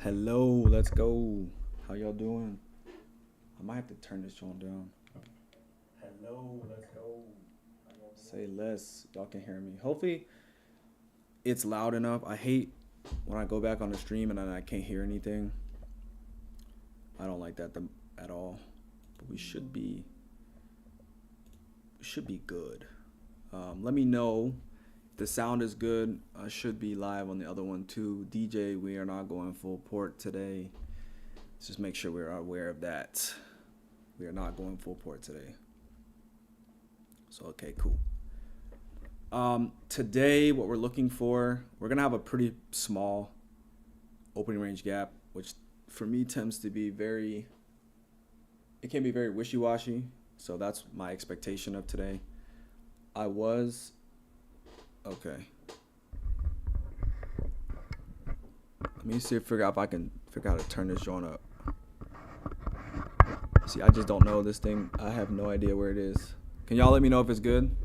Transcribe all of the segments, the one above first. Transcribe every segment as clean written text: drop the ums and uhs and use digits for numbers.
Hello, let's go. How y'all doing? I might have to turn this joint down. Hello, let's go. Say less. Y'all can hear me. Hopefully, it's loud enough. I hate when I go back on the stream and then I can't hear anything. I don't like that at all. But we should be good. Let me know if the sound is good. I should be live on the other one too. DJ, we are not going full port today. Let's just make sure we're aware of that. We are not going full port today. So, okay, cool. Today, what we're looking for, we're going to have a pretty small opening range gap, which for me tends to be it can be very wishy-washy. So that's my expectation of today. Okay. Let me see if I can figure out how to turn this joint up. See, I just don't know this thing. I have no idea where it is. Can y'all let me know if it's good?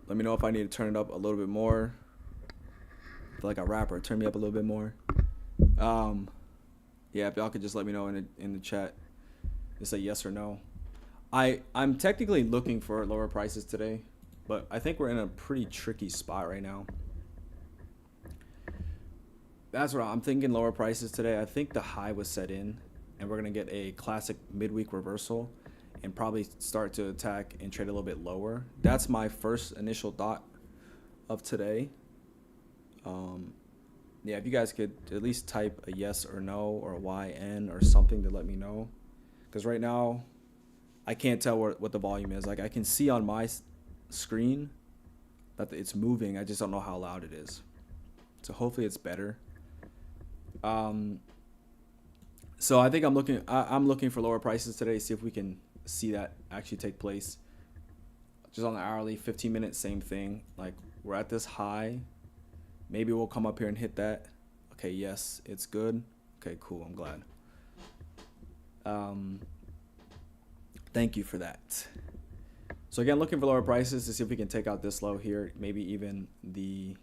Let me know if I need to turn it up a little bit more. I feel like a rapper. Turn me up a little bit more. Yeah, if y'all could just let me know in the chat. Just say yes or no. I'm technically looking for lower prices today, but I think we're in a pretty tricky spot right now. That's what I'm thinking, lower prices today. I think the high was set in, and we're going to get a classic midweek reversal and probably start to attack and trade a little bit lower. That's my first initial thought of today. Yeah, if you guys could at least type a yes or no or a YN or something to let me know. Because right now, I can't tell what the volume is. Like, I can see on my screen that it's moving. I just don't know how loud it is. So hopefully it's better. So I think I'm looking for lower prices today. See if we can see that actually take place. Just on the hourly, 15-minute, same thing. Like, we're at this high. Maybe we'll come up here and hit that. Okay, yes, it's good. Okay, cool. I'm glad. Thank you for that. So again, looking for lower prices to see if we can take out this low here. Maybe even the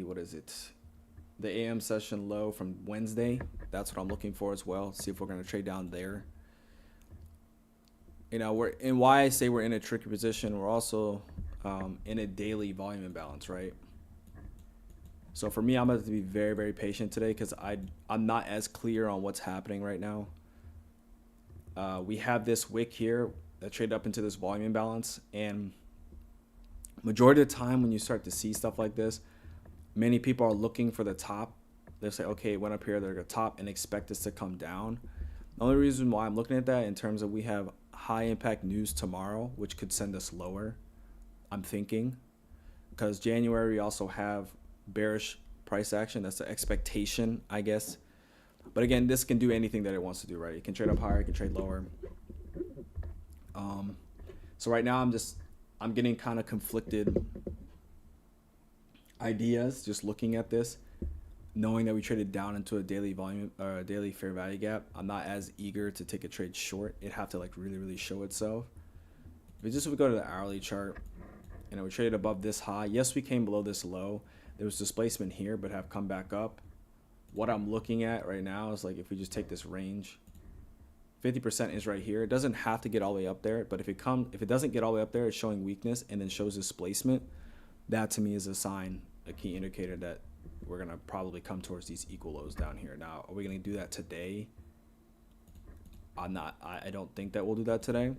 what is it? The AM session low from Wednesday. That's what I'm looking for as well. See if we're going to trade down there. You know, why I say we're in a tricky position. We're also in a daily volume imbalance, right? So for me, I'm going to be very, very patient today because I'm not as clear on what's happening right now. We have this wick here that traded up into this volume imbalance, and majority of the time when you start to see stuff like this, many people are looking for the top. They'll say, okay, it went up here, they're going to top and expect this to come down. The only reason why I'm looking at that in terms of we have high impact news tomorrow, which could send us lower, I'm thinking, because January we also have bearish price action. That's the expectation, I guess. But again, this can do anything that it wants to do, right? It can trade up higher, it can trade lower. So right now I'm getting kind of conflicted ideas just looking at this, knowing that we traded down into a daily volume or a daily fair value gap. I'm not as eager to take a trade short. It'd have to like really, really show itself. But just if we go to the hourly chart, and we traded above this high. Yes, we came below this low. There was displacement here, but have come back up. What I'm looking at right now is like if we just take this range, 50% is right here. It doesn't have to get all the way up there, but if it doesn't get all the way up there, it's showing weakness and then shows displacement. That to me is a sign, a key indicator that we're gonna probably come towards these equal lows down here. Now, are we gonna do that today? I don't think that we'll do that today.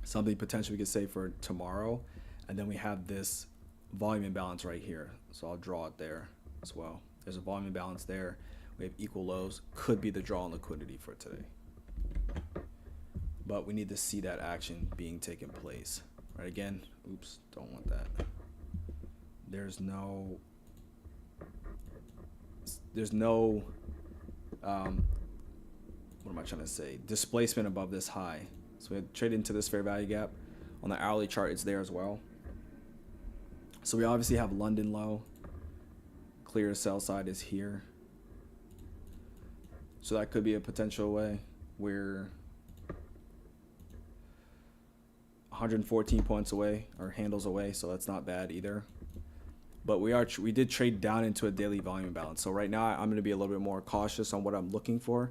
Something potentially we could say for tomorrow, and then we have this volume imbalance right here. So I'll draw it there as well. There's a volume imbalance there. We have equal lows. Could be the draw on liquidity for today. But we need to see that action being taken place. Right, again, oops, don't want that. There's no what am I trying to say? Displacement above this high. So we had traded into this fair value gap. On the hourly chart, it's there as well. So we obviously have London low. Clear sell side is here. So that could be a potential way where 114 points away or handles away, so that's not bad either. But we did trade down into a daily volume balance. So right now I'm going to be a little bit more cautious on what I'm looking for.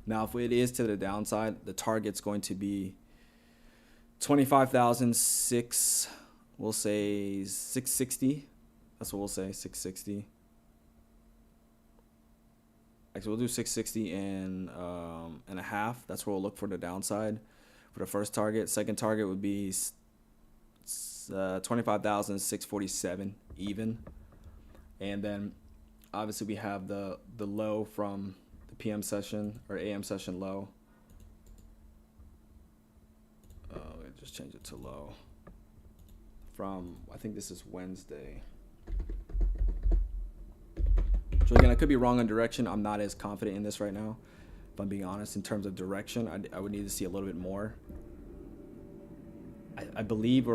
Now, if it is to the downside, the target's going to be 25,006. We'll say 660. That's what we'll say, 660. Actually, we'll do 660 and a half. That's where we'll look for the downside for the first target. Second target would be 25,647 even. And then obviously we have the low from the PM session or AM session low. Just change it to low from, I think this is Wednesday. So again, I could be wrong on direction. I'm not as confident in this right now. If I'm being honest, in terms of direction, I would need to see a little bit more. I believe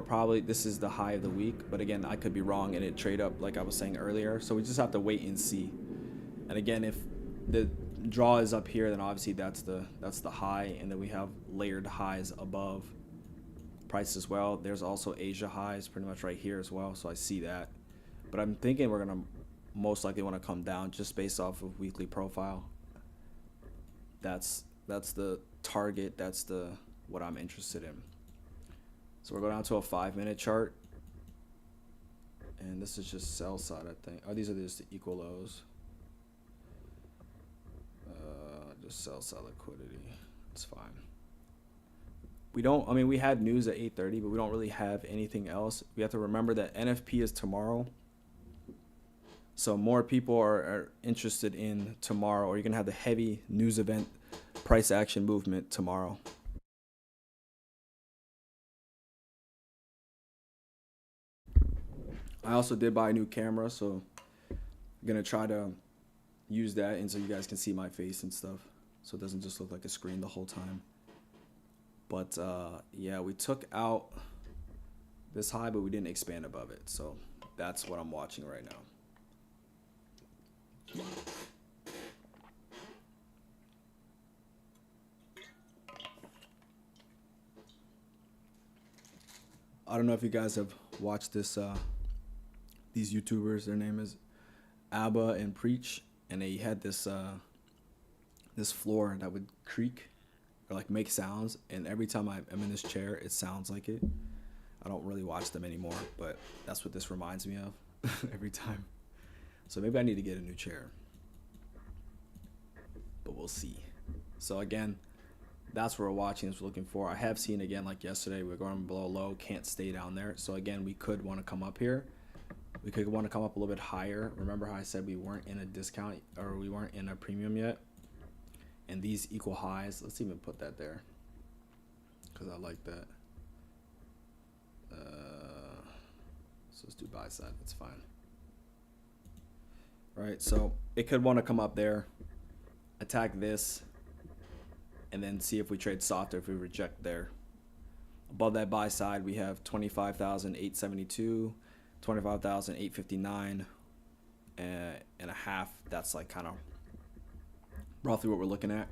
this is the high of the week, but again, I could be wrong and it trade up like I was saying earlier. So we just have to wait and see. And again, if the draw is up here, then obviously that's the high, and then we have layered highs above price as well. There's also Asia highs pretty much right here as well, so I see that. But I'm thinking we're gonna most likely want to come down just based off of weekly profile. That's the target. That's what I'm interested in. So we're going down to a 5-minute chart, and this is just sell side, I think. Oh, these are just the equal lows. Just sell side liquidity. It's fine. We had news at 8:30, but we don't really have anything else. We have to remember that NFP is tomorrow. So more people are interested in tomorrow, or you're going to have the heavy news event price action movement tomorrow. I also did buy a new camera, so I'm going to try to use that and so you guys can see my face and stuff, so it doesn't just look like a screen the whole time. But yeah, we took out this high, but we didn't expand above it. So that's what I'm watching right now. I don't know if you guys have watched this, these YouTubers. Their name is Abba and Preach, and they had this this floor that would creak or like make sounds, and every time I'm in this chair, it sounds like it. I don't really watch them anymore, but that's what this reminds me of every time. So maybe I need to get a new chair, but we'll see. So again, that's what we're watching, is we're looking for. I have seen again, like yesterday, we're going below low, can't stay down there. So again, we could want to come up here. We could want to come up a little bit higher. Remember how I said we weren't in a discount, or we weren't in a premium yet? And these equal highs, let's even put that there, because I like that. So let's do buy side, that's fine. Right, so it could want to come up there, attack this, and then see if we trade softer if we reject there. Above that buy side, we have 25,872, 25,859 and a half. That's like kind of roughly what we're looking at.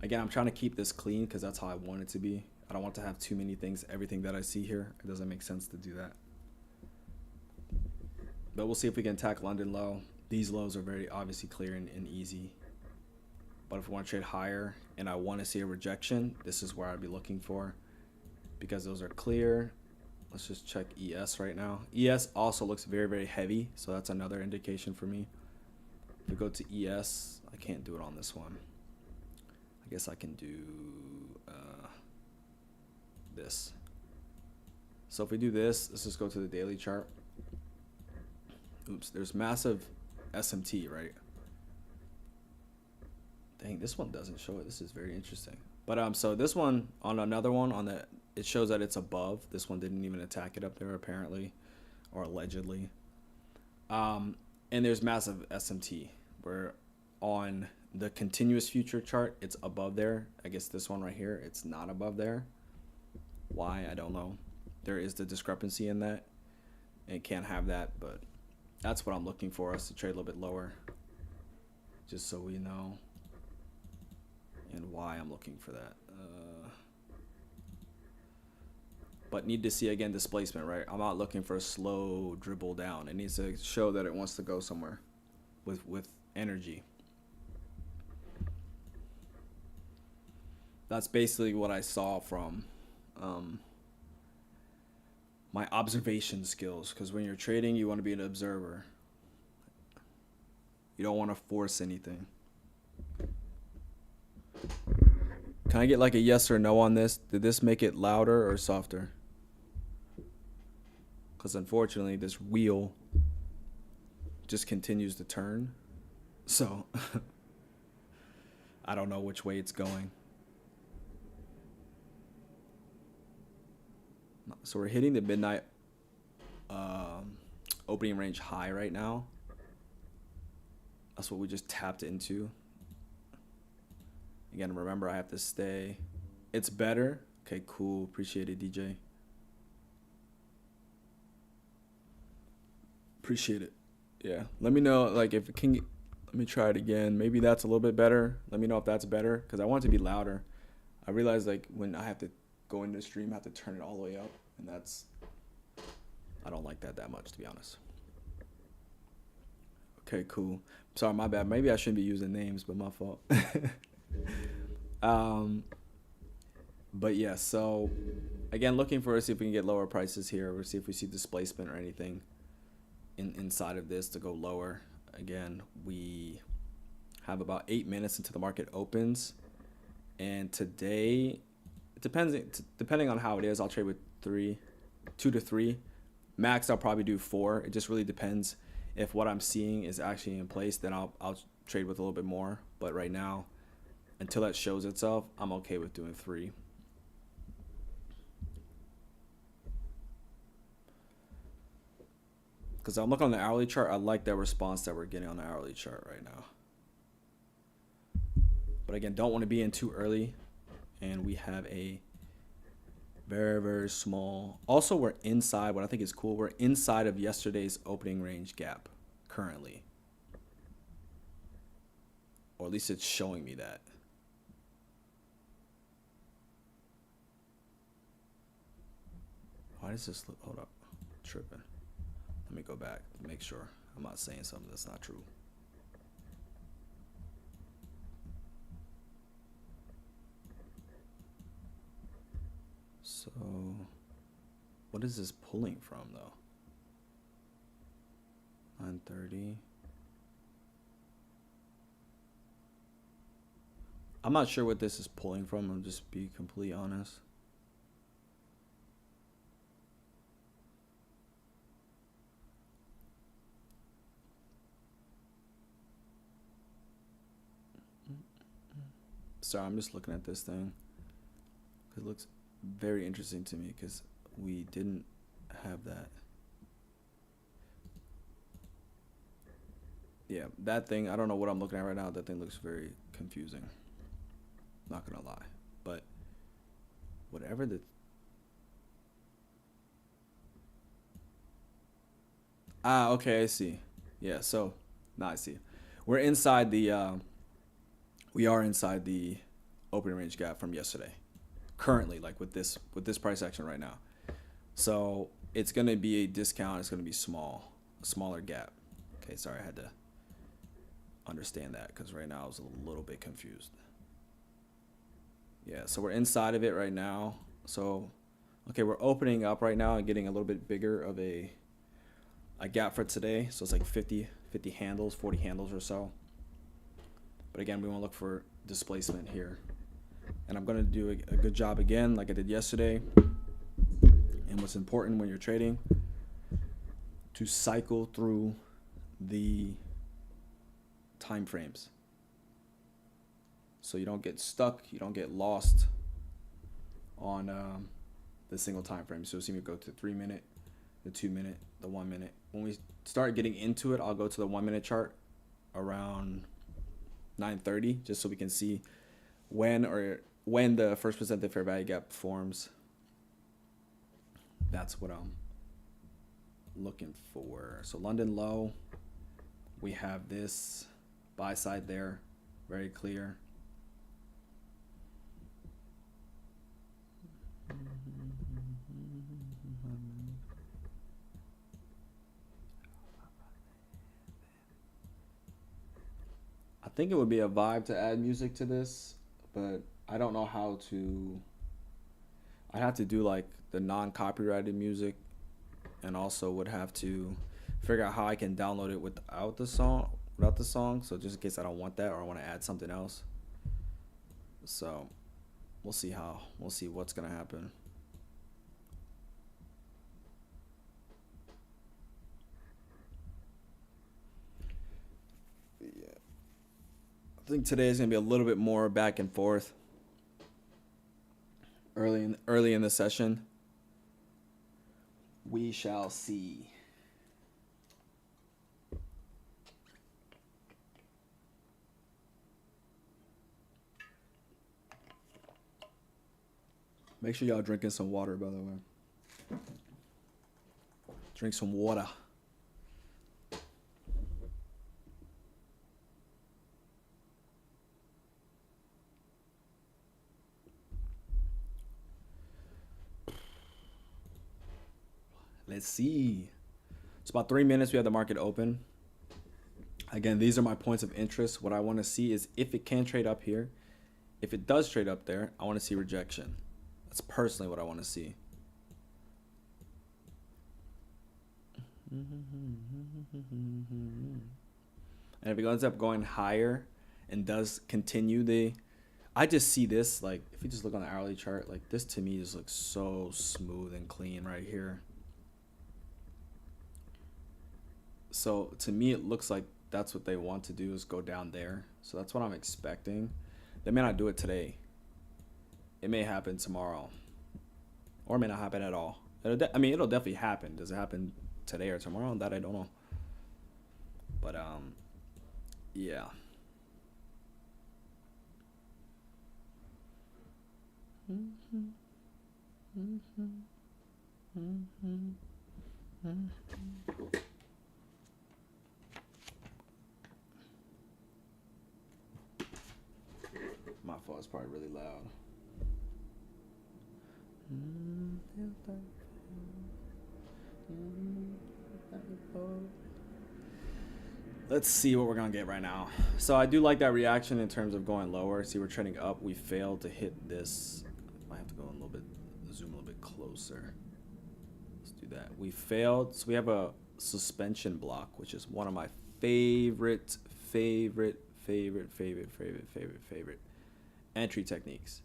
Again, I'm trying to keep this clean because that's how I want it to be. I don't want to have too many things, everything that I see here. It doesn't make sense to do that. But we'll see if we can attack London low. These lows are very obviously clear and easy. But if we want to trade higher and I want to see a rejection, this is where I'd be looking for, because those are clear. Let's just check ES right now. ES also looks very, very heavy, so that's another indication for me. If we go to ES, I can't do it on this one. I guess I can do this. So if we do this, let's just go to the daily chart. Oops, there's massive SMT, right? Dang, this one doesn't show it. This is very interesting. But so this one, on another one, on the, it shows that it's above. This one didn't even attack it up there apparently, or allegedly. And there's massive SMT, where on the continuous future chart, it's above there. I guess this one right here, it's not above there. Why? I don't know. There is the discrepancy in that. It can't have that, but that's what I'm looking for, us to trade a little bit lower, just so we know and why I'm looking for that. but need to see again displacement, right? I'm not looking for a slow dribble down. It needs to show that it wants to go somewhere with energy. That's basically what I saw from my observation skills, because when you're trading, you want to be an observer. You don't want to force anything. Can I get like a yes or no on this? Did this make it louder or softer? Because unfortunately, this wheel just continues to turn. So I don't know which way it's going. So we're hitting the midnight opening range high right now. That's what we just tapped into. Again, remember, I have to stay. It's better. Okay, cool. Appreciate it, DJ. Appreciate it. Yeah. Let me know, like, if it can. Let me try it again. Maybe that's a little bit better. Let me know if that's better, because I want it to be louder. I realize, like, when I have to go into the stream, I have to turn it all the way up, and that's, I don't like that much, to be honest. Okay, cool. Sorry, my bad. Maybe I shouldn't be using names, but my fault. But yeah, so again, looking for, see if we can get lower prices here, or see if we see displacement or anything inside of this to go lower. Again, we have about 8 minutes until the market opens, and today, it depends. Depending on how it is, I'll trade with 2 to 3. Max, I'll probably do 4. It just really depends. If what I'm seeing is actually in place, then I'll trade with a little bit more. But right now, until that shows itself, I'm okay with doing 3. Because I'm looking on the hourly chart, I like that response that we're getting on the hourly chart right now. But again, don't want to be in too early. And we have a very, very small. Also, we're inside. What I think is cool, we're inside of yesterday's opening range gap currently. Or at least it's showing me that. Why does this look, hold up, tripping. Let me go back to make sure I'm not saying something that's not true. So, what is this pulling from though? 9:30. I'm not sure what this is pulling from. I'll just be completely honest. Sorry, I'm just looking at this thing. It looks very interesting to me because we didn't have that. Yeah, that thing, I don't know what I'm looking at right now. That thing looks very confusing. Not gonna lie. But whatever the... okay, I see. Yeah, so now I see. We're inside the we are inside the opening range gap from yesterday. Currently, like with this price action right now. So it's gonna be a discount, it's gonna be small, a smaller gap. Okay, sorry, I had to understand that because right now I was a little bit confused. Yeah, so we're inside of it right now. So okay, we're opening up right now and getting a little bit bigger of a gap for today. So it's like 50 handles, 40 handles or so. But again, we want to look for displacement here. And I'm going to do a good job again like I did yesterday. And what's important when you're trading, to cycle through the time frames. So you don't get stuck, you don't get lost on the single time frame. So you'll see me go to 3 minute, the 2 minute, the 1 minute. When we start getting into it, I'll go to the 1 minute chart around 9:30, just so we can see when the first presented fair value gap forms. That's what I'm looking for. So London low, we have this buy side there, very clear. think it would be a vibe to add music to this, but I don't know how to. I have to do like the non-copyrighted music, and also would have to figure out how I can download it without the song. So just in case I don't want that or I want to add something else. So we'll see what's gonna happen. Yeah. I think today is gonna be a little bit more back and forth. Early in the session. We shall see. Make sure y'all drinking some water, by the way. Drink some water. Let's see. It's about 3 minutes. We have the market open. Again, these are my points of interest. What I want to see is if it can trade up here. If it does trade up there, I want to see rejection. That's personally what I want to see. And if it ends up going higher and does continue I just see this, like, if you just look on the hourly chart, like, this to me just looks so smooth and clean right here. So to me, it looks like that's what they want to do, is go down there. So that's what I'm expecting. They may not do it today. It may happen tomorrow, or it may not happen at all. It'll definitely happen. Does it happen today or tomorrow? That I don't know. But yeah. My phone is probably really loud. Let's see what we're gonna get right now. So I do like that reaction in terms of going lower. See, we're trending up. We failed to hit this. I have to go a little bit, zoom a little bit closer. Let's do that. We failed. So we have a suspension block, which is one of my favorite entry techniques,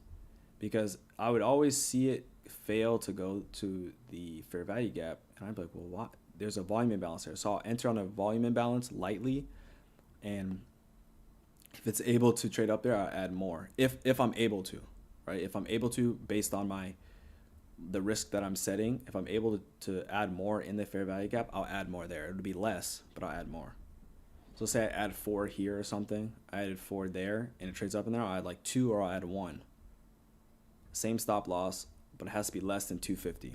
because I would always see it fail to go to the fair value gap, and I'd be like, well, what? There's a volume imbalance there. So I'll enter on a volume imbalance lightly, and if it's able to trade up there, I'll add more. If I'm able to, right? If I'm able to, based on the risk that I'm setting, if I'm able to add more in the fair value gap, I'll add more there. It'll be less, but I'll add more. So say I add 4 here or something. I added 4 there, and it trades up in there. I'll add like 2, or I'll add 1. Same stop loss, but it has to be less than 250.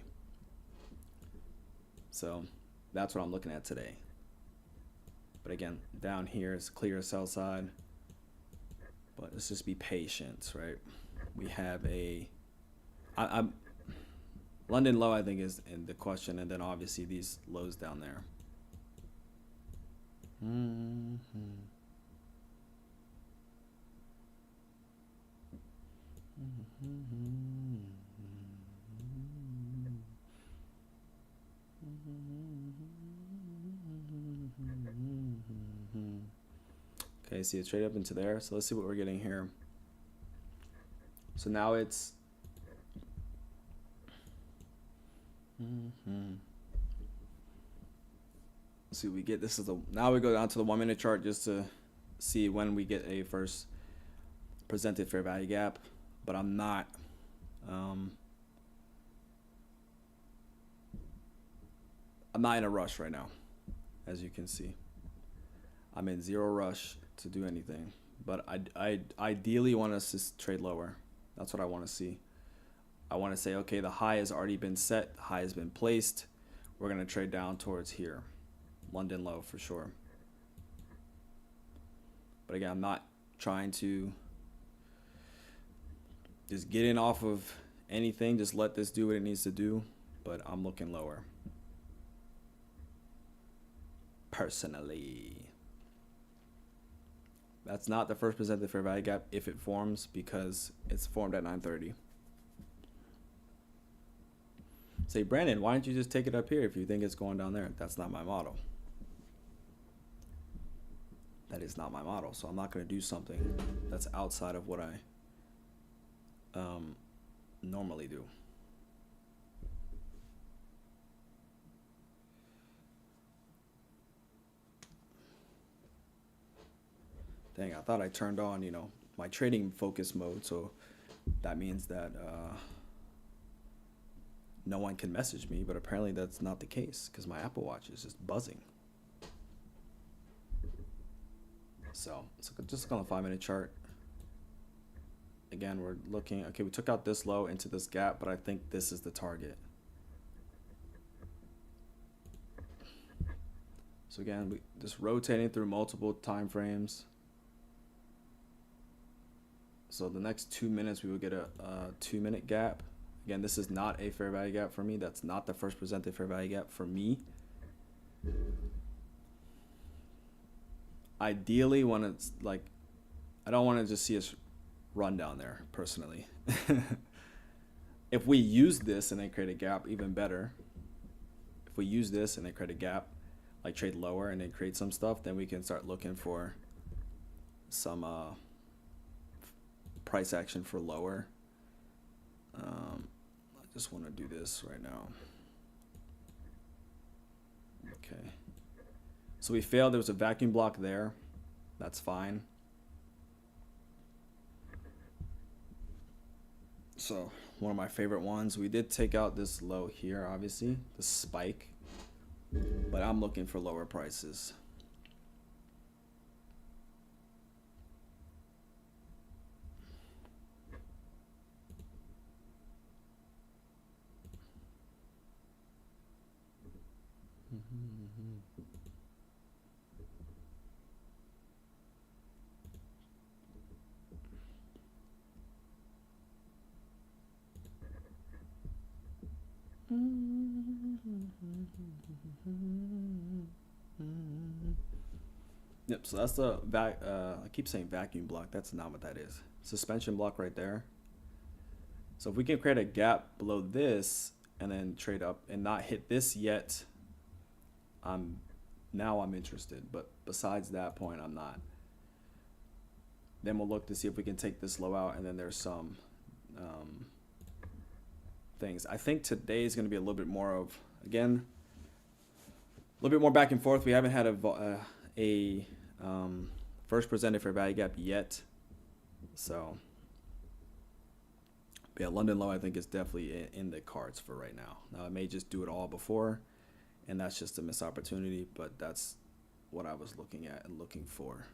So that's what I'm looking at today. But again, down here is clear sell side. But let's just be patient, right? We have I'm London low, I think, is in the question, and then obviously these lows down there. Okay, see it trade up into there. So let's see what we're getting here. So now it's let's see what we get. Now we go down to the 1 minute chart just to see when we get a first presented fair value gap, but I'm not in a rush right now. As you can see, I'm in zero rush to do anything, but I ideally want us to trade lower. That's what I want to see. I want to say, okay, the high has already been set, the high has been placed, we're going to trade down towards here, London low for sure. But again, I'm not trying to just get in off of anything, just let this do what it needs to do, but I'm looking lower personally. That's not the first presented fair value gap if it forms, because it's formed at 9:30. Say, Brandon, why don't you just take it up here if you think it's going down there? That's not my model. That is not my model. So I'm not going to do something that's outside of what I normally do. Dang, I thought I turned on, my trading focus mode. So that means that no one can message me, but apparently that's not the case because my Apple Watch is just buzzing. So just on the 5-minute chart. Again, we're looking, okay, we took out this low into this gap, but I think this is the target. So again, we just rotating through multiple time frames. So the next 2 minutes, we will get a 2-minute gap. Again, this is not a fair value gap for me. That's not the first presented fair value gap for me. Ideally, when it's like, I don't want to just see us run down there personally. If we use this and then create a gap, even better. If we use this and then create a gap, like trade lower and then create some stuff, then we can start looking for some price action for lower. I just want to do this right now. Okay. So we failed. There was a vacuum block there. That's fine. So one of my favorite ones. We did take out this low here, obviously, the spike. But I'm looking for lower prices. Yep, so that's the I keep saying vacuum block. That's not what that is. Suspension block right there. So if we can create a gap below this and then trade up and not hit this yet, now I'm interested. But besides that point, I'm not. Then we'll look to see if we can take this low out, and then there's some things. I think today is going to be a little bit more of, again, a little bit more back and forth. We haven't had a first presented fair value gap yet. So, yeah, London low I think is definitely in the cards for right now. Now, I may just do it all before, and that's just a missed opportunity, but that's what I was looking at and looking for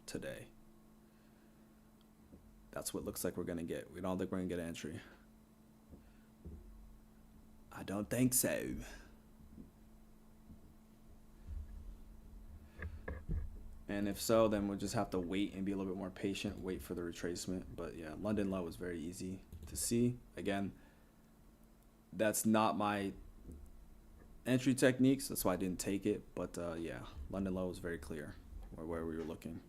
today. That's what looks like we're going to get. We don't think we're going to get an entry. I don't think so. And if so, then we'll just have to wait and be a little bit more patient, wait for the retracement. But yeah, London low was very easy to see. Again, that's not my entry techniques. That's why I didn't take it. But yeah, London low was very clear where we were looking.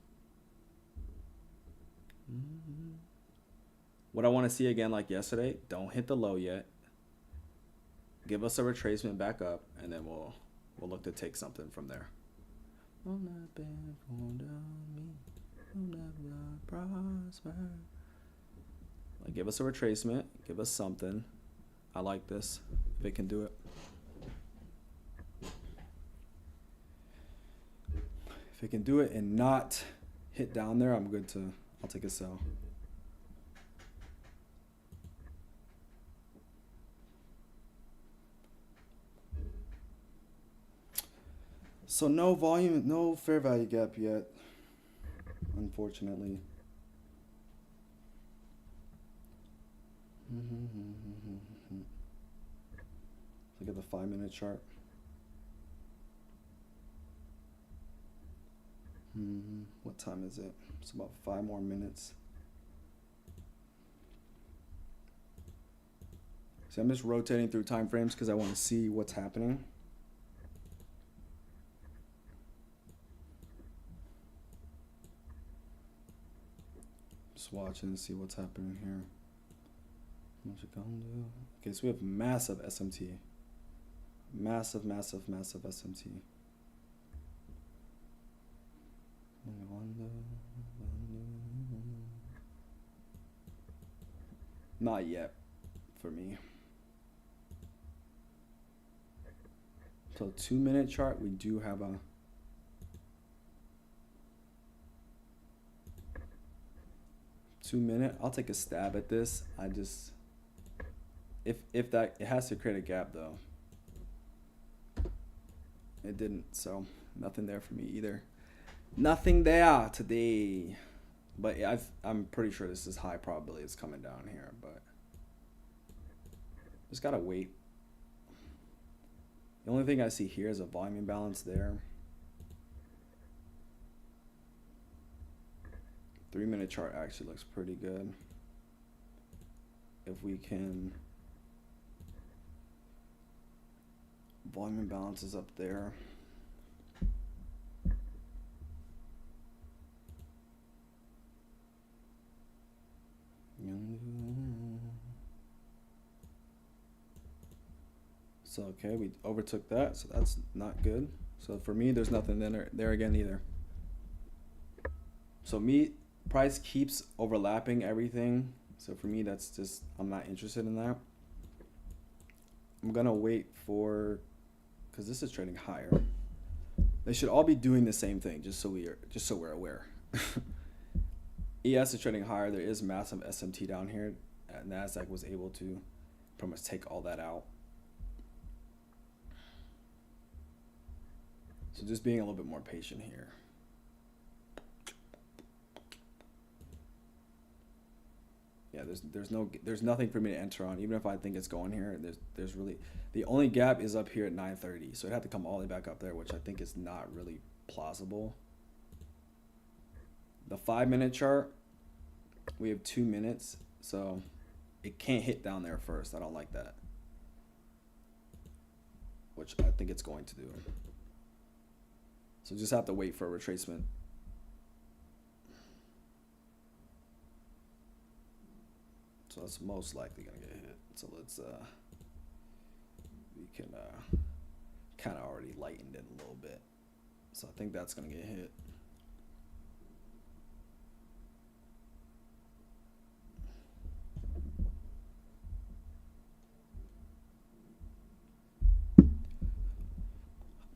What I want to see again, like yesterday, don't hit the low yet. Give us a retracement back up, and then we'll look to take something from there. Like, give us a retracement, give us something. I like this, if it can do it. If it can do it and not hit down there, I'm good to, I'll take a sell. So no volume, no fair value gap yet, unfortunately. Look at the 5-minute chart. What time is it? It's about 5 more minutes. So I'm just rotating through time frames because I want to see what's happening. just watching and see what's happening here. What's it gonna do? Okay, so we have massive SMT. Massive SMT. Not yet for me. So 2-minute chart, we do have a two-minute. I'll take a stab at this. I just, if that, it has to create a gap though. It didn't, so nothing there for me either. Nothing there today. But I'm pretty sure this is high probability it's coming down here, but just gotta wait. The only thing I see here is a volume imbalance there. 3-minute chart actually looks pretty good. If we can, volume imbalance is up there. So okay, we overtook that, so that's not good. So for me, there's nothing there again either. So price keeps overlapping everything. So for me, that's just, I'm not interested in that. I'm gonna wait for, because this is trading higher. They should all be doing the same thing, just so we're aware. ES is trading higher. There is massive SMT down here. Nasdaq was able to pretty much take all that out. So just being a little bit more patient here. Yeah, there's nothing for me to enter on. Even if I think it's going here, there's really, the only gap is up here at 930. So it'd have to come all the way back up there, which I think is not really plausible. The 5-minute chart, we have 2 minutes, so it can't hit down there first. I don't like that, which I think it's going to do. So just have to wait for a retracement. So that's most likely gonna get hit. So let's we can kind of already lightened it a little bit. So I think that's gonna get hit.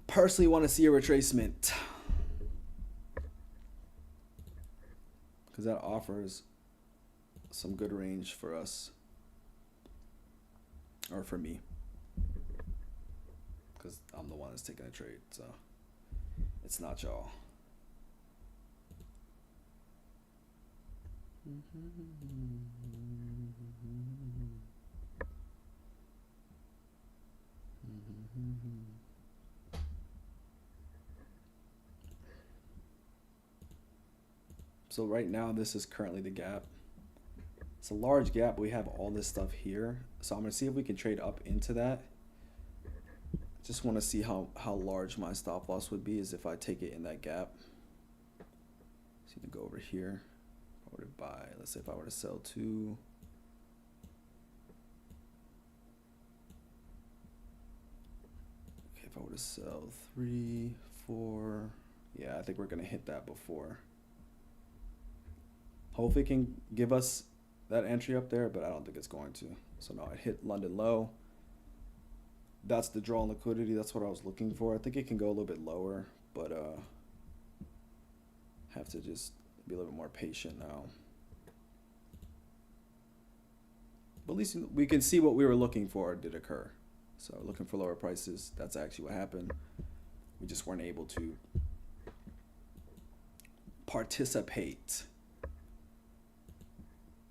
Personally want to see a retracement because that offers some good range for us, or for me, because I'm the one that's taking a trade, so it's not y'all. So right now, this is currently the gap. It's a large gap. We have all this stuff here. So I'm going to see if we can trade up into that. Just want to see how large my stop loss would be is if I take it in that gap. So you can go over here. If I were to buy, let's say if I were to sell 2. Okay, if I were to sell 3, 4. Yeah, I think we're going to hit that before. Hopefully it can give us that entry up there, but I don't think it's going to. So no, it hit London low. That's the draw on liquidity. That's what I was looking for. I think it can go a little bit lower, but have to just be a little bit more patient now. But at least we can see what we were looking for did occur. So looking for lower prices, that's actually what happened. We just weren't able to participate.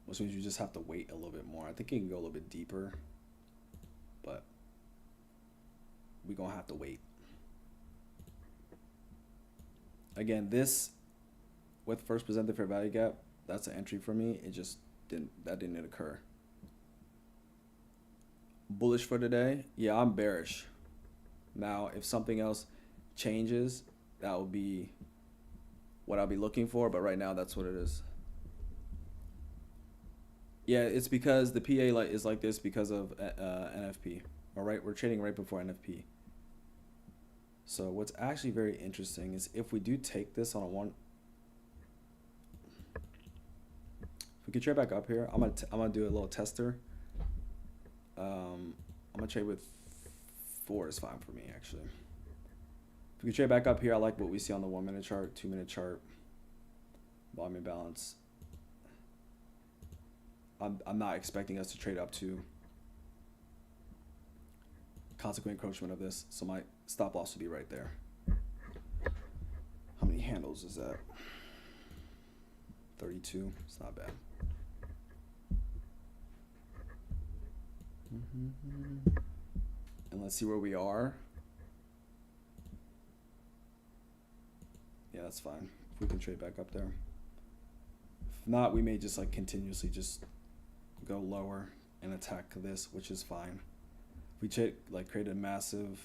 Which means you just have to wait a little bit more. I think it can go a little bit deeper, but we're going to have to wait. Again, this with first presented fair value gap, that's an entry for me. It just didn't occur. Bullish for today? Yeah, I'm bearish. Now, if something else changes, that will be what I'll be looking for, but right now that's what it is. Yeah, it's because the PA is like this because of NFP. All right, we're trading right before NFP. So what's actually very interesting is if we do take this on a one, if we could trade back up here, I'm gonna do a little tester. I'm gonna trade with 4 is fine for me actually. If we could trade back up here, I like what we see on the 1 minute chart, 2 minute chart, volume imbalance. I'm not expecting us to trade up to consequent encroachment of this, so my stop loss will be right there. How many handles is that? 32. It's not bad. And let's see where we are. Yeah, that's fine. If we can trade back up there. If not, we may just like continuously just go lower and attack this, which is fine. If we create a massive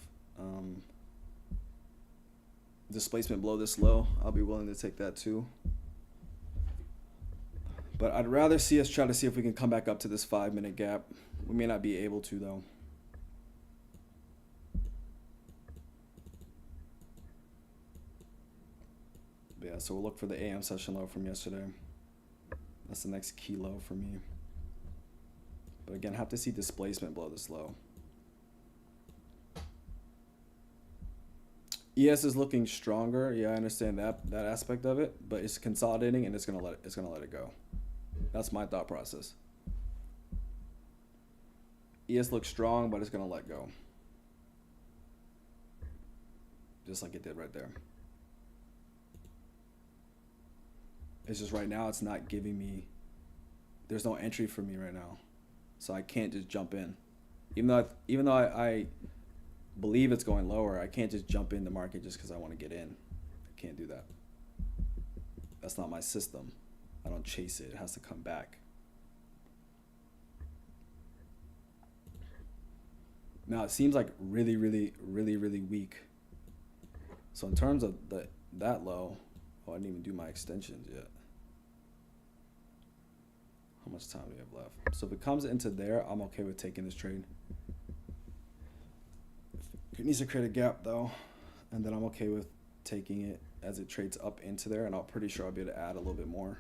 displacement below this low, I'll be willing to take that too. But I'd rather see us try to see if we can come back up to this 5 minute gap. We may not be able to though. But yeah, so we'll look for the AM session low from yesterday. That's the next key low for me. But again, have to see displacement below this low. ES is looking stronger. Yeah, I understand that aspect of it, but it's consolidating and it's gonna let it go. That's my thought process. ES looks strong, but it's gonna let go. Just like it did right there. It's just right now it's not giving me, there's no entry for me right now. So I can't just jump in. Even though I believe it's going lower, I can't just jump in the market just because I want to get in. I can't do that. That's not my system. I don't chase it. It has to come back. Now it seems like really weak. So in terms of that low, oh, I didn't even do my extensions yet. How much time do we have left? So if it comes into there, I'm okay with taking this trade. It needs to create a gap though, and then I'm okay with taking it as it trades up into there, and I'm pretty sure I'll be able to add a little bit more.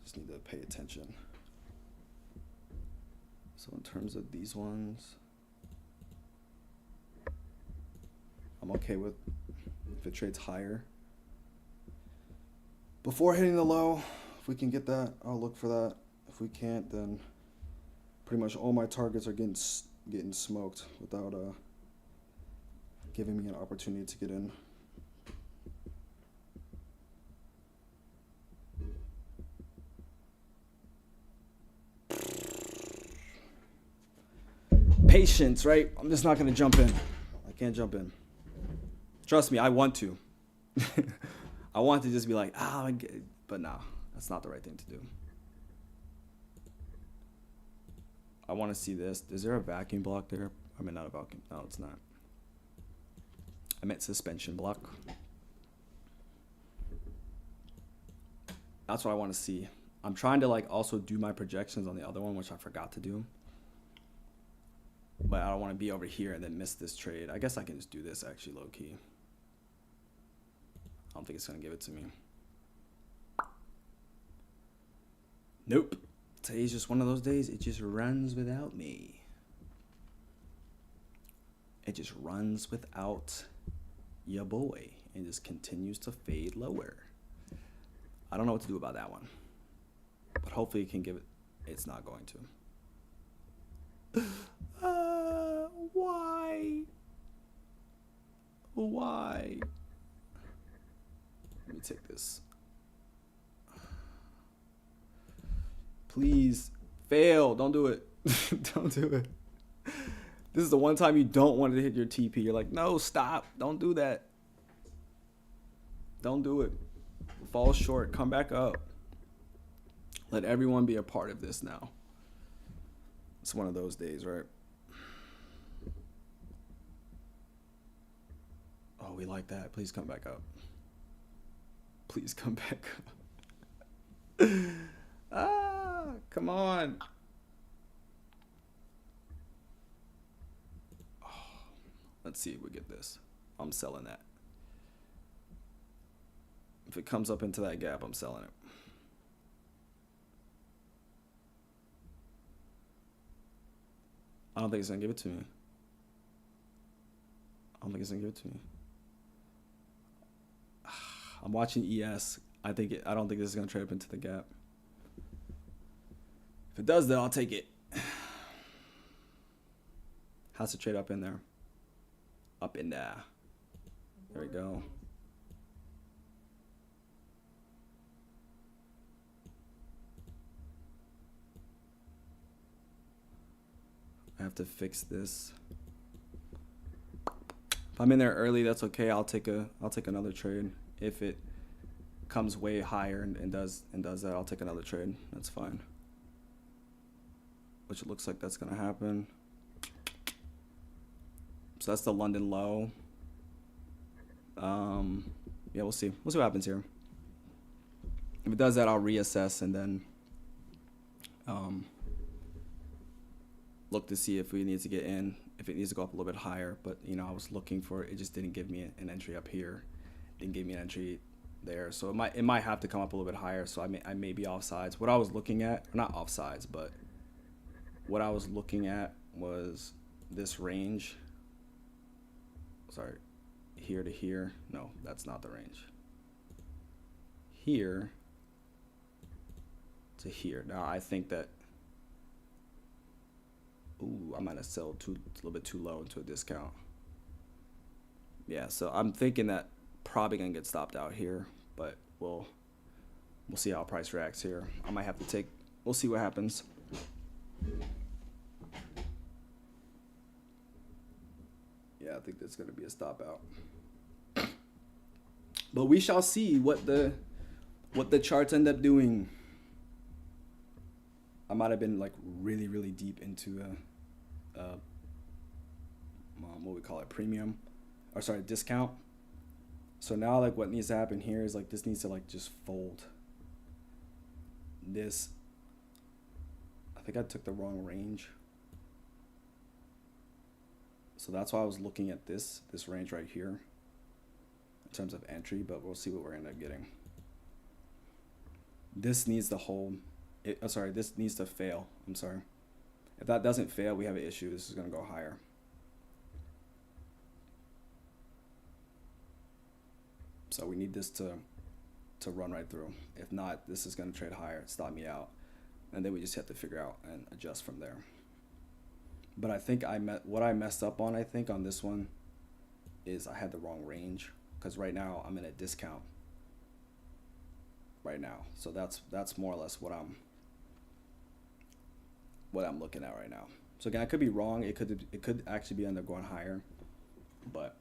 Just need to pay attention. So in terms of these ones, I'm okay with if it trades higher. Before hitting the low, if we can get that, I'll look for that. If we can't, then pretty much all my targets are getting smoked without giving me an opportunity to get in. Patience, right? I'm just not going to jump in. I can't jump in. Trust me, I want to. I want to just be like, but no, that's not the right thing to do. I want to see this. Is there a vacuum block there? I mean, not a vacuum. No, it's not. I meant suspension block. That's what I want to see. I'm trying to like also do my projections on the other one, which I forgot to do. But I don't want to be over here and then miss this trade. I guess I can just do this actually low key. I don't think it's going to give it to me. Nope. Today's just one of those days. It just runs without me. It just runs without ya boy and just continues to fade lower. I don't know what to do about that one. But hopefully it can give it. It's not going to. Why? Why? Let me take this. Please fail. Don't do it. Don't do it. This is the one time you don't want to hit your TP. You're like, no, stop. Don't do that. Don't do it. Fall short. Come back up. Let everyone be a part of this now. It's one of those days, right? Oh, we like that. Please come back up. Please come back up. Ah, come on. Let's see if we get this. I'm selling that. If it comes up into that gap, I'm selling it. I don't think it's gonna give it to me. I don't think it's gonna give it to me. I'm watching ES. I don't think this is gonna trade up into the gap. If it does, then I'll take it. Has to trade up in there. Up in there. There we go. I have to fix this. If I'm in there early, that's okay. I'll take another trade. If it comes way higher and does that, I'll take another trade. That's fine. Which it looks like that's gonna happen. So that's the London low. Yeah, we'll see. We'll see what happens here. If it does that, I'll reassess and then look to see if we need to get in, if it needs to go up a little bit higher. But you know, I was looking for it. It just didn't give me an entry up here. Didn't give me an entry there. So it might have to come up a little bit higher. So I may be offsides. What I was looking at, not offsides, but what I was looking at was this range. Sorry, here to here. No, that's not the range. Here to here. Now I think that, ooh, I might have sold a little bit too low into a discount. Yeah, so I'm thinking that probably gonna get stopped out here, but we'll see how price reacts here. I might have to take. We'll see what happens. Yeah, I think that's gonna be a stop out. But we shall see what the charts end up doing. I might have been like really deep into what we call it, premium, or sorry, discount. So now like what needs to happen here is like this needs to like just fold. This, I think I took the wrong range. So that's why I was looking at this range right here in terms of entry, but we'll see what we're gonna end up getting. This needs to hold. This needs to fail. I'm sorry. If that doesn't fail, we have an issue. This is gonna go higher. So we need this to run right through. If not, this is gonna trade higher, stop me out, and then we just have to figure out and adjust from there. But I think what I messed up on, I think, on this one is I had the wrong range, because right now I'm in a discount right now. So that's more or less what I'm looking at right now. So again, I could be wrong. It could actually be end up going higher, but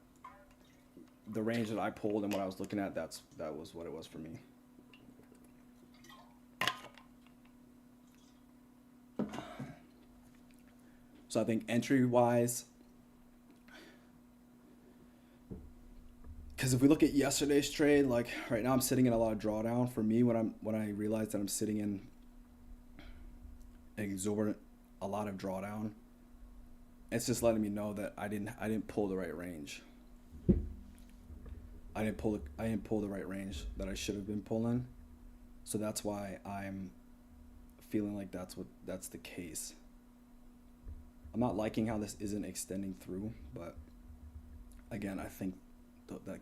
the range that I pulled and what I was looking at, that was what it was for me. So I think entry wise, because if we look at yesterday's trade, like right now I'm sitting in a lot of drawdown. For me, when I realize that I'm sitting in an exorbitant a lot of drawdown, it's just letting me know that I didn't pull the right range. I didn't pull the right range that I should have been pulling. So that's why I'm feeling like that's the case. I'm not liking how this isn't extending through, but again, I think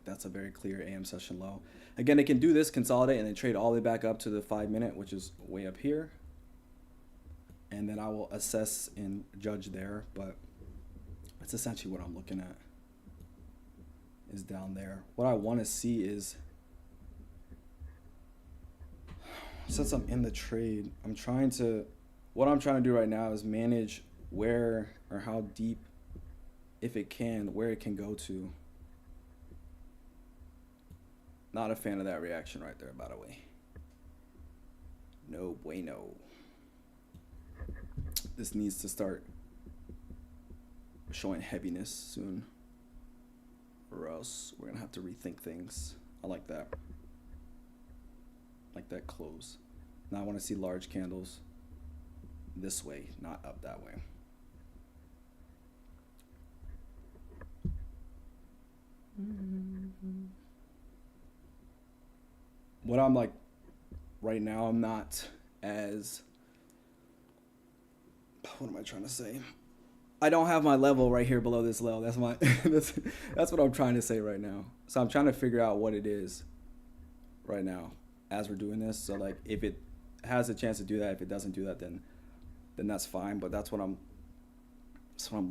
that's a very clear AM session low. Again, it can do this, consolidate, and then trade all the way back up to the 5 minute, which is way up here. And then I will assess and judge there, but that's essentially what I'm looking at, is down there. What I want to see is, since I'm in the trade, what I'm trying to do right now is manage where or how deep, if it can, where it can go to. Not a fan of that reaction right there, by the way. No bueno. This needs to start showing heaviness soon, or else we're gonna have to rethink things. I like that. Like that close. Now I want to see large candles this way, not up that way. What I'm like right now, I'm not as, what am I trying to say? I don't have my level right here below this level. That's my that's what I'm trying to say right now. So I'm trying to figure out what it is right now as we're doing this. So like if it has a chance to do that, if it doesn't do that, then that's fine. But that's what I'm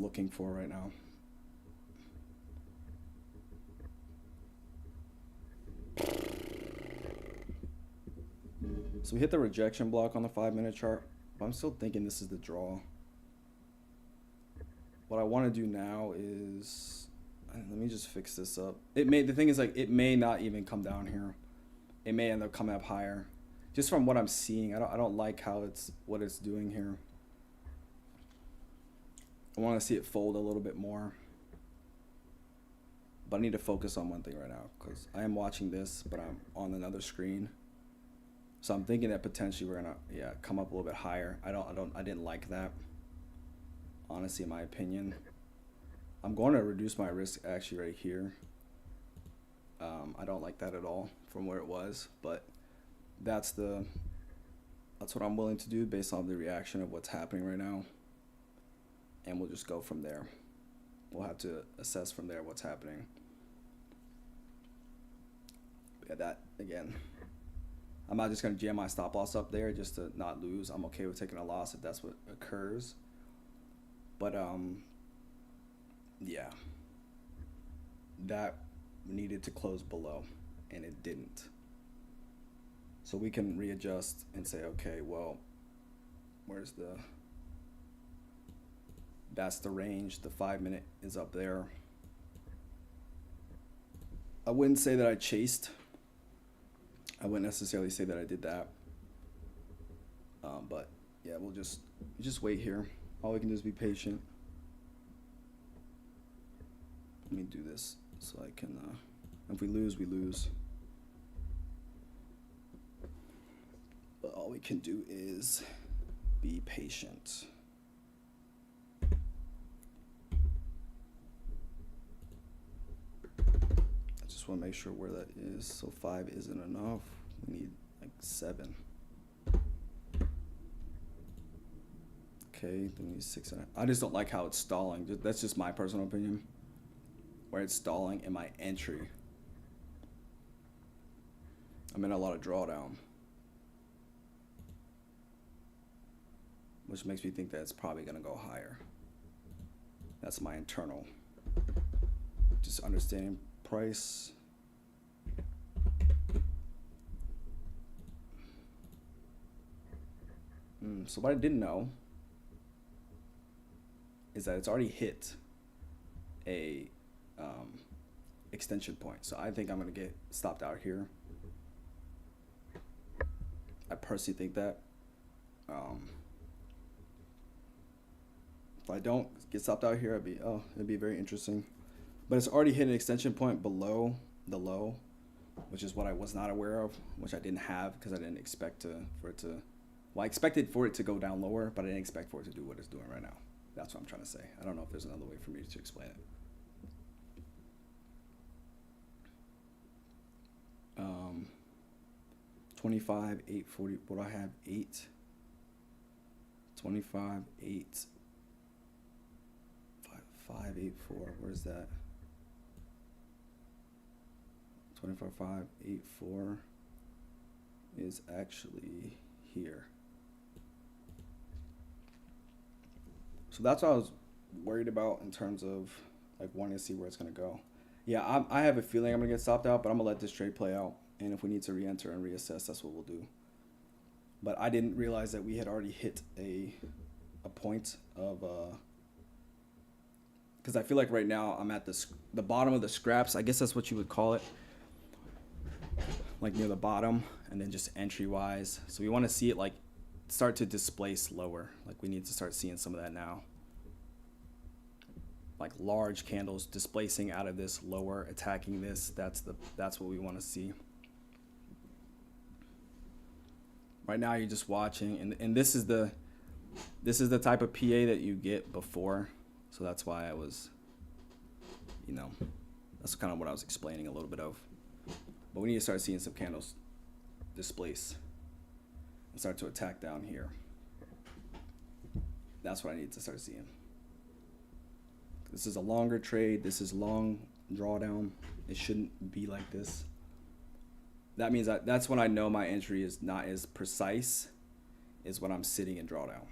looking for right now. So we hit the rejection block on the 5-minute chart, but I'm still thinking this is the draw. What I want to do now is, let me just fix this up. The thing is like, it may not even come down here. It may end up coming up higher. Just from what I'm seeing, I don't like what it's doing here. I want to see it fold a little bit more. But I need to focus on one thing right now because I am watching this, but I'm on another screen. So I'm thinking that potentially we're gonna come up a little bit higher. I didn't like that. Honestly, in my opinion, I'm going to reduce my risk actually right here. I don't like that at all from where it was, but that's what I'm willing to do based on the reaction of what's happening right now. And we'll just go from there. We'll have to assess from there what's happening. Yeah, that again. I'm not just gonna jam my stop loss up there just to not lose. I'm okay with taking a loss if that's what occurs. But yeah, that needed to close below, and it didn't. So we can readjust and say, okay, well, that's the range. The 5-minute is up there. I wouldn't say that I chased. I wouldn't necessarily say that I did that. But yeah, we'll just wait here. All we can do is be patient. Let me do this so I can, if we lose, we lose. But all we can do is be patient. I just want to make sure where that is. So 5 isn't enough. We need like 7. Okay, then we need 6.5. I just don't like how it's stalling. That's just my personal opinion. Where it's stalling in my entry. I'm in a lot of drawdown. Which makes me think that it's probably going to go higher. That's my internal. Just understanding price. So what I didn't know is that it's already hit a extension point. So I think I'm going to get stopped out here. I personally think that. If I don't get stopped out here, it'd be very interesting. But it's already hit an extension point below the low, which is what I was not aware of, which I didn't have because I didn't expect I expected for it to go down lower, but I didn't expect for it to do what it's doing right now. That's what I'm trying to say. I don't know if there's another way for me to explain it. 25, 840, what do I have? 8, 25, 8, 5, 8, 4, where's that? 25, 5, 8, 4 is actually here. So that's what I was worried about in terms of like wanting to see where it's going to go. Yeah, I have a feeling I'm going to get stopped out, but I'm going to let this trade play out. And if we need to re-enter and reassess, that's what we'll do. But I didn't realize that we had already hit a point of, because I feel like right now I'm at the bottom of the scraps. I guess that's what you would call it. Like near the bottom, and then just entry-wise. So we want to see it like start to displace lower. Like we need to start seeing some of that now. Like large candles displacing out of this lower, attacking this. That's what we want to see. Right now you're just watching, and this is the type of PA that you get before, so that's why I was, you know, that's kind of what I was explaining a little bit of. But we need to start seeing some candles displace and start to attack down here. That's what I need to start seeing. This is a longer trade. This is long drawdown. It shouldn't be like this. That means that's when I know my entry is not as precise, is when I'm sitting in drawdown.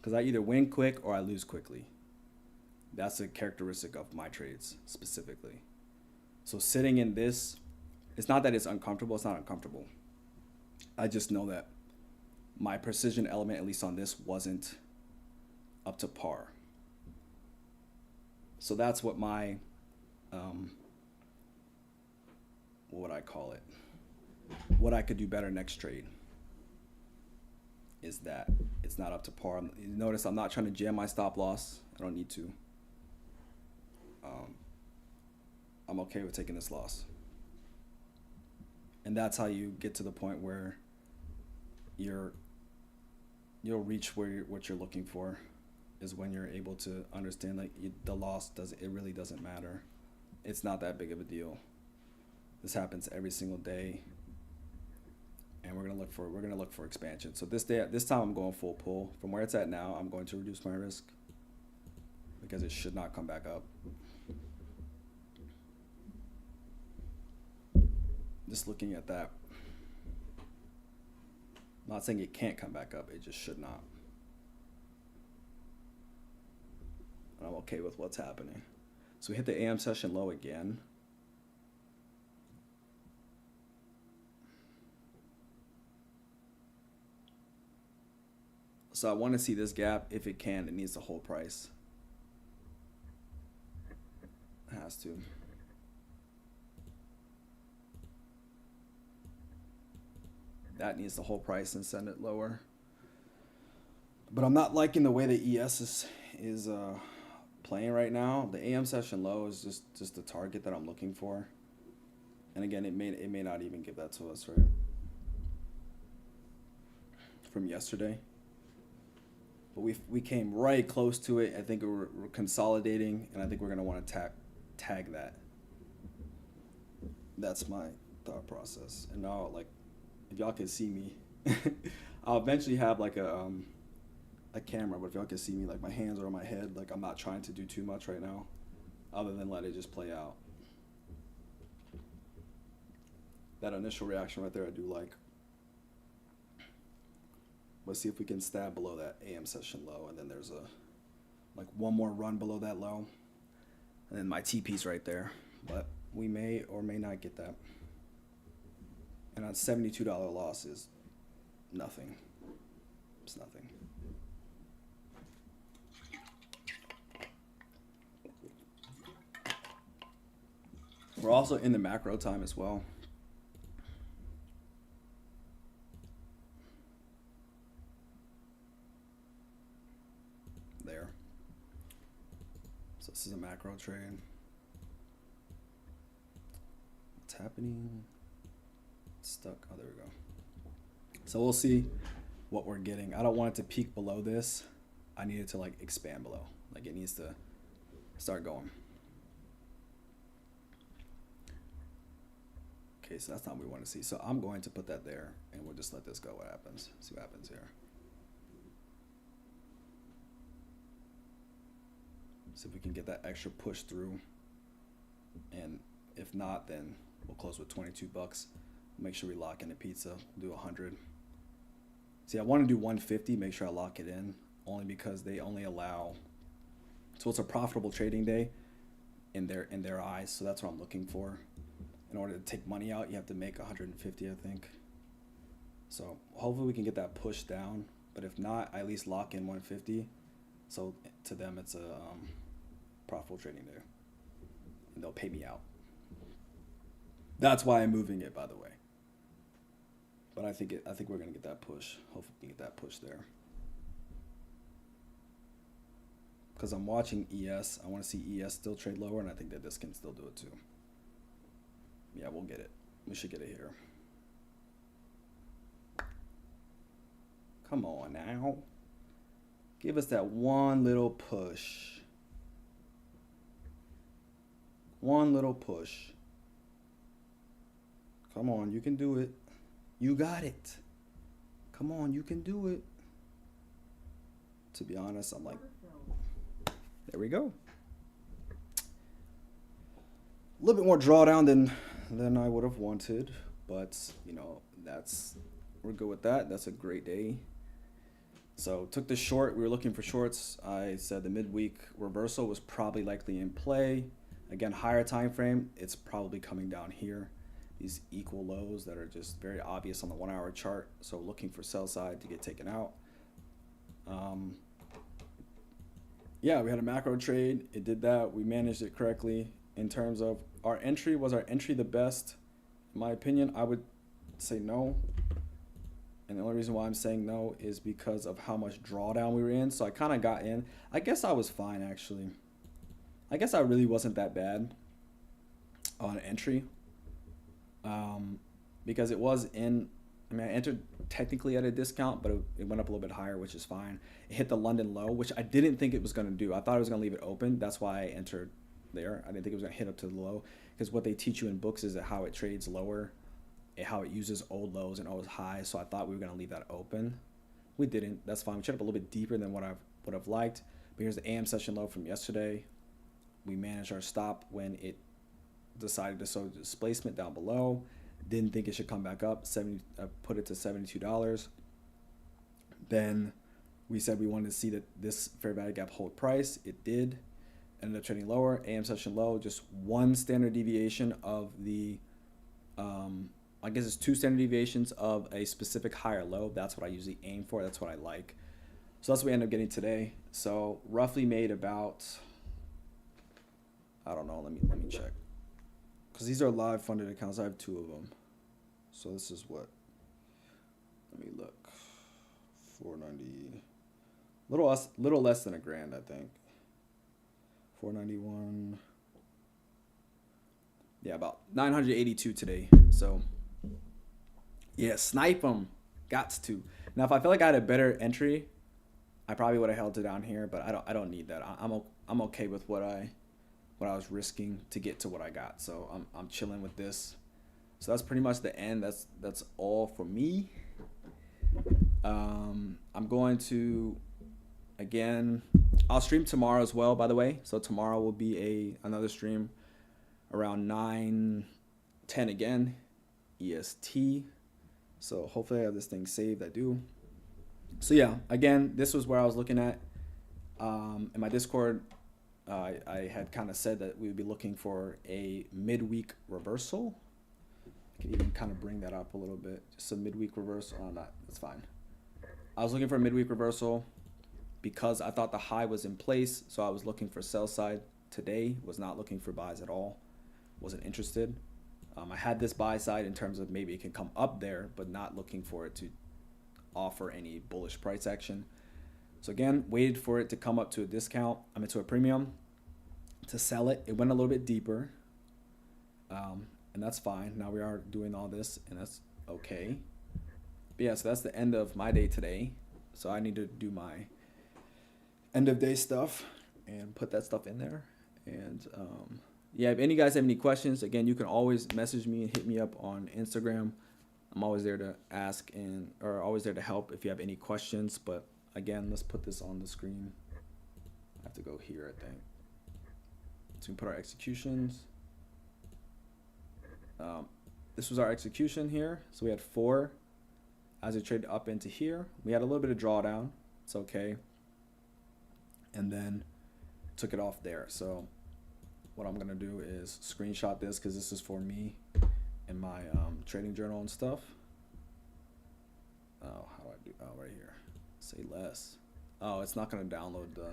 Because I either win quick or I lose quickly. That's a characteristic of my trades specifically. So sitting in this, it's not that it's uncomfortable. It's not uncomfortable. I just know that my precision element, at least on this, wasn't up to par. So that's what my, what would I call it? What I could do better next trade is that it's not up to par. You notice I'm not trying to jam my stop loss. I don't need to. I'm okay with taking this loss. And that's how you get to the point where you'll reach what you're looking for, is when you're able to understand like the loss really doesn't matter. It's not that big of a deal. This happens every single day, and we're gonna look for expansion. So this time I'm going full pull. From where it's at now, I'm going to reduce my risk because it should not come back up. Just looking at that. I'm not saying it can't come back up, it just should not. And I'm okay with what's happening. So we hit the AM session low again. So I want to see this gap. If it can, it needs to hold price. It has to. That needs to hold price and send it lower. But I'm not liking the way the ES is playing right now. The AM session low is just the target that I'm looking for. And again, it may not even give that to us, right? From yesterday. But we came right close to it. I think we're consolidating, and I think we're gonna want to tag that. That's my thought process. And now, like, if y'all can see me, I'll eventually have like a camera, but if y'all can see me, like my hands are on my head, like I'm not trying to do too much right now, other than let it just play out. That initial reaction right there, I do like. Let's see if we can stab below that AM session low, and then there's like one more run below that low, and then my TP's right there, but we may or may not get that. And on $72 loss is nothing. It's nothing. We're also in the macro time as well. There. So this is a macro trade. What's happening? It's stuck. Oh, there we go. So we'll see what we're getting. I don't want it to peak below this. I need it to like expand below. Like it needs to start going. Okay, so that's not what we want to see. So I'm going to put that there, and we'll just let this go. What happens? See what happens here. See if we can get that extra push through. And if not, then we'll close with 22 bucks. Make sure we lock in the pizza. Do 100. See, I want to do 150. Make sure I lock it in, only because they only allow. So it's a profitable trading day in their eyes. So that's what I'm looking for. In order to take money out, you have to make 150, I think. So hopefully we can get that pushed down. But if not, I at least lock in 150. So to them, it's a profitable trading day, and they'll pay me out. That's why I'm moving it, by the way. But I think we're gonna get that push. Hopefully we can get that push there. Because I'm watching ES. I want to see ES still trade lower, and I think that this can still do it too. Yeah, we'll get it. We should get it here. Come on now. Give us that one little push. One little push. Come on, you can do it. You got it. Come on, you can do it. To be honest, I'm like, there we go. A little bit more drawdown than I would have wanted, but you know, we're good with that. That's a great day. So took the short. We were looking for shorts. I said the midweek reversal was probably likely in play. Again, higher time frame. It's probably coming down here. These equal lows that are just very obvious on the 1 hour chart. So looking for sell side to get taken out. Yeah, we had a macro trade. It did that. We managed it correctly in terms of our entry. Was our entry the best? In my opinion, I would say no. And the only reason why I'm saying no is because of how much drawdown we were in. So I kind of got in. I guess I was fine, actually. I guess I really wasn't that bad on entry. Because it was in, I mean, I entered technically at a discount, but it went up a little bit higher, which is fine. It hit the London low, which I didn't think it was going to do. I thought it was going to leave it open. That's why I entered there. I didn't think it was going to hit up to the low, because what they teach you in books is that how it trades lower, and how it uses old lows and old highs. So I thought we were going to leave that open. We didn't. That's fine. We traded up a little bit deeper than what I would have liked. But here's the AM session low from yesterday. We managed our stop when it decided to show displacement down below. Didn't think it should come back up. I put it to $72. Then we said we wanted to see that this fair value gap hold price. It did. Ended up trading lower. AM session low. Just one standard deviation of the, I guess it's two standard deviations of a specific higher low. That's what I usually aim for. That's what I like. So that's what we ended up getting today. So roughly made about, I don't know. Let me check. Because these are live funded accounts. I have two of them. So this is what? Let me look. 490. Little less than $1,000, I think. 491. Yeah, about 982 today. So yeah, snipe them. Gots to. Now, if I felt like I had a better entry, I probably would have held it down here. But I don't need that. I'm okay with what I was risking to get to what I got. So I'm chilling with this. So that's pretty much the end. That's all for me. I'm going to, again, I'll stream tomorrow as well, by the way. So tomorrow will be another stream around 9:10 again, EST. So hopefully I have this thing saved. I do. So yeah, again, this was where I was looking at in my Discord. I had kind of said that we would be looking for a midweek reversal. I can even kind of bring that up a little bit. Just a midweek reversal. Oh, that's fine. I was looking for a midweek reversal because I thought the high was in place. So I was looking for sell side today. Was not looking for buys at all. Wasn't interested. I had this buy side in terms of maybe it can come up there, but not looking for it to offer any bullish price action. So again, waited for it to come up to a discount. I'm into a premium to sell it. It went a little bit deeper, and that's fine. Now we are doing all this, and that's okay. But yeah, so that's the end of my day today. So I need to do my end of day stuff and put that stuff in there. And yeah, if any guys have any questions, again, you can always message me and hit me up on Instagram. I'm always there to ask or always there to help if you have any questions. But again, let's put this on the screen. I have to go here, I think. So we put our executions. This was our execution here. So we had 4 as it traded up into here. We had a little bit of drawdown. It's okay. And then took it off there. So what I'm going to do is screenshot this because this is for me in my trading journal and stuff. Oh, how do I do? Oh, right here. Say less. Oh, it's not going to download the...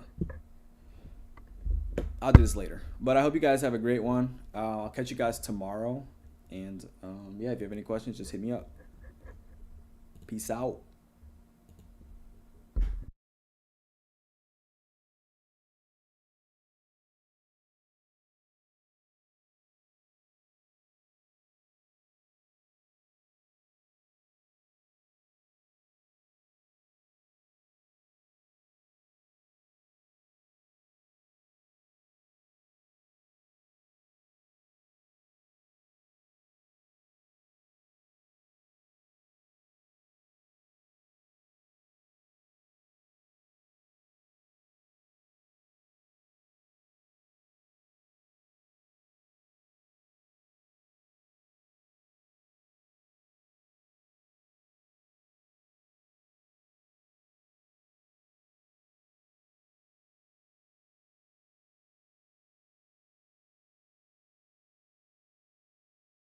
I'll do this later. But I hope you guys have a great one. I'll catch you guys tomorrow. And yeah, if you have any questions, just hit me up. Peace out.